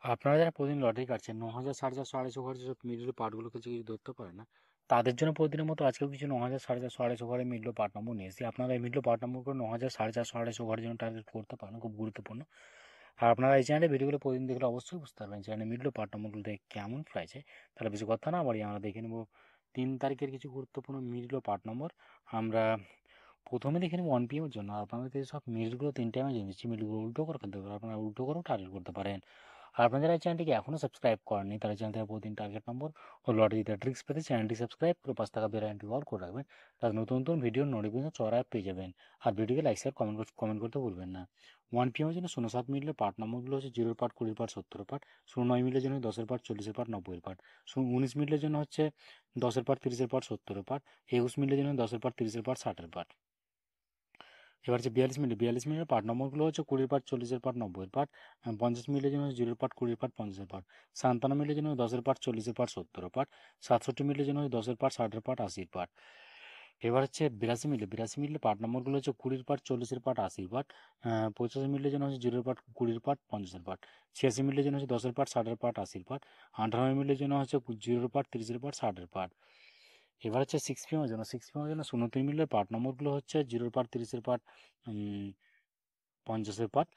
আপনারা যারা প্রতিদিন লটারি কাটছেন 9,000, 4,500, 250 ঘরের যেসব মিডল পার্টগুলো কিছু কিছু ধরতে পারে না, তাদের জন্য প্রতিদিনের মতো আজকেও কিছু 9,000, 4,500, 250 ঘরের মিডল পার্ট নম্বর নিয়ে এসেছি। আপনারা এই মিডল পার্ট নম্বরগুলো 9,000, 4,500, 250 ঘরের জন্য টার্গেট করতে পারেন, খুব গুরুত্বপূর্ণ। আর আপনারা এই চ্যানেলে ভিডিওগুলো প্রতিদিন দেখলে অবশ্যই বুঝতে পারবেন চ্যানেলে মিডল পার্ট নম্বরগুলো দেখে কেমন প্রাইস। তাহলে বেশি কথা না বাড়িয়ে আমরা দেখে নেব 3 তারিখের কিছু গুরুত্বপূর্ণ মিডল পার্ট নম্বর। আমরা প্রথমে দেখে নেব 1 PM এর জন্য। আপনাদের সব মিডলগুলো 3 টাইমে জেনে দিচ্ছি, মিডলগুলো উল্টো করে ফেলতে পারেন, আপনারা উল্টো করেও টার্গেট করতে পারেন। আর আপনারা যারা এই চ্যানেলটিকে এখনও সাবস্ক্রাইব করেননি তারা চ্যানেল থেকে প্রতিদিন টার্গেট নম্বর ও লটারিতে ট্রিক্স পেতে চ্যানেলটি সাবস্ক্রাইব করে 5 টাকা বেল আইকনটি অল করে রাখবেন, তাহলে নতুন নতুন ভিডিওর নোটিফিকেশন চড়ায় পেয়ে যাবেন। আর ভিডিওকে লাইক শেয়ার কমেন্ট করতে ভুলবেন না। 1 PM এর জন্য 07 মিডলের পার্ট নম্বরগুলো হচ্ছে 0 পার্ট, 20 পার্ট, 70 পার্ট। 09 মিডলের জন্য 10 পার্ট, 40 পার্ট, 90 পার্ট। 19 মিডলের জন্য হচ্ছে 10 পার্ট, 30 পার্ট, 70 পার্ট। 21 মিডলের জন্য 10 পার্ট, 30 পার্ট, 60 পার্ট। এবার হচ্ছে 42 মিনিটের পার্ট নম্বরগুলো হচ্ছে 20 পার্ট, 40 পার্ট, 90 পার্ট। 50 মিনিটের জন্য 0 পার্ট, 20 পার্ট, 50 পার্ট। 57 মিনিটের জন্য 10 পার্ট, 40 পার্ট, 70 পার্ট। 67 মিনিটের জন্য 10 পার্ট, 60 পার্ট, 80 পার্ট। এবার হচ্ছে 82 মিনিটে পার্ট নম্বরগুলো হচ্ছে 20 পার্ট, 40 পার্ট, 80 পার্ট। 85 মিনিটের জন্য হচ্ছে 0 পার্ট, 20 পার্ট, 50 পার্ট। 86 মিনিটের জন্য হচ্ছে 10 পার্ট, 60 পার্ট, 80 পার্ট। 98 মিনিটের জন্য হচ্ছে 0 পার্ট, 30 পার্ট, 60 পার্ট। এবার হচ্ছে 6 PM এর জন্য 6 PM এর জন্য 29 মিনিটের পার্ট নম্বরগুলো হচ্ছে 0 পার্ট, 30 পার্ট, 50 পার্ট।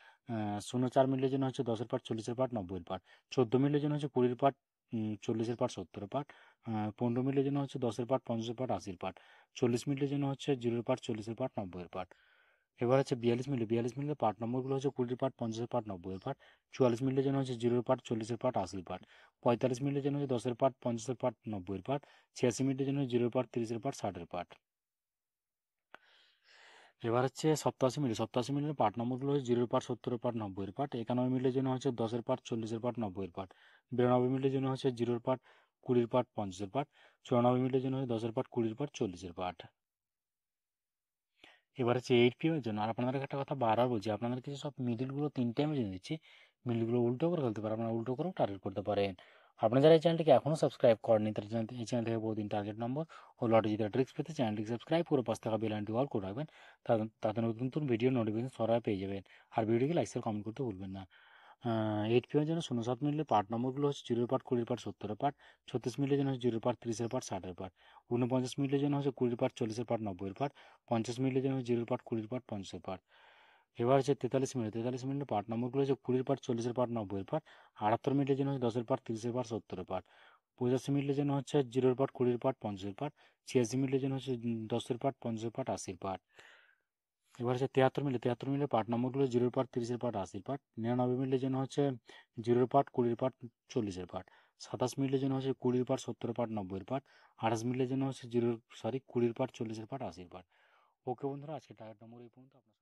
04 মিনিটের জন্য হচ্ছে 10 পার্ট, 40 পার্ট, 90 পার্ট। 14 মিনিটের জন্য হচ্ছে 20 পার্ট, 40 পার্ট, 70 পার্ট। 15 মিনিটের জন্য হচ্ছে 10 পার্ট, 50 পার্ট, 80 পার্ট। 40 মিনিটের জন্য হচ্ছে 0 পার্ট, 40 পার্ট, 90 পার্ট। এবার হচ্ছে 42 মিনিটের পার্ট নম্বরগুলো হচ্ছে 20 পার্ট, 50 পার্ট, 90 পার্ট। 44 মিনিটের জন্য হচ্ছে 0 পার্ট, 40 পার্ট, 80 পার্ট। 45 মিনিটের জন্য হচ্ছে 10 পার্ট, 50 পার্ট, 90 পার্ট। 86 মিনিটের জন্য 0 পার্ট, 30 পার্ট, 60 পার্ট। এবার হচ্ছে 87 মিনিটের পার্ট নম্বরগুলো হচ্ছে 0 পার্ট, 70 পার্ট, 90 পার্ট। 91 মিনিটের জন্য হচ্ছে 10 পার্ট, 40 পার্ট, 90 পার্ট। 92 মিনিটের জন্য হচ্ছে 0 পার্ট, 20 পার্ট, 50 পার্ট। 94 মিনিটের জন্য হচ্ছে 10 পার্ট, 20 পার্ট, 40 পার্ট। এবার হচ্ছে 8 PM এর জন্য। আর আপনাদের একটা কথা বারবার বলছি, আপনাদের কিছু সব মিডিলগুলো 3 টাইমে জেনে দিচ্ছি, মিডিলগুলো উল্টো করে ফেলতে পারেন, আপনারা উল্টো করেও টার্গেট করতে পারেন। আপনারা যারা এই চ্যানেলটিকে এখনও সাবস্ক্রাইব করেননি তারা এই চ্যানেল থেকে প্রতিদিন টার্গেট নম্বর ও লটারি জিতার ট্রিক্স পেতে চ্যানেলটিকে সাবস্ক্রাইব করে 5 টাকা বেল আইকনটি অল করে রাখবেন, তাতে নতুন নতুন ভিডিও নোটিফিকেশন সরাসরি পেয়ে যাবেন। আর ভিডিওকে লাইক শেয়ার কমেন্ট করতে ভুলবেন না। 8 PM এর জন্য 07 মিনিটের পার্ট নম্বরগুলো হচ্ছে 0 পার্ট, 20 পার্ট, 70 পার্ট। 36 মিনিটের জন্য হচ্ছে 0 পার্ট, 30 পার্ট, 60 পার্ট। 49 মিনিটের জন্য হচ্ছে 20 পার্ট, 40 পার্ট, 90 পার্ট। 50 মিনিটের জন্য 0 পার্ট, 20 পার্ট, 50 পার্ট। এবার হচ্ছে 43 মিনিটের পার্ট নম্বরগুলো হচ্ছে 20 পার্ট, 40 পার্ট, 90 পার্ট। 78 মিনিটের জন্য হচ্ছে 10 পার্ট, 30 পার্ট, 70 পার্ট। 85 মিনিটের জন্য হচ্ছে 0 পার্ট, 20 পার্ট, 50 পার্ট। 86 মিনিটের জন্য হচ্ছে 10 পার্ট, 50 পার্ট, 80 পার্ট। এবার হচ্ছে 73 মিনিটের পার্ট নম্বরগুলো 0 পার্ট, 30 পার্ট, 80 পার্ট। 99 মিনিটের জন্য হচ্ছে 0 পার্ট, 20 পার্ট, 40 পার্ট। 27 মিনিটের জন্য হচ্ছে 20 পার্ট, 70 পার্ট, 90 পার্ট। 28 মিনিটের জন্য হচ্ছে 20 পার্ট, 40 পার্ট, 80 পার্ট। ওকে বন্ধুরা, আজকে টার্গেট নম্বর এই পর্যন্ত। আপনার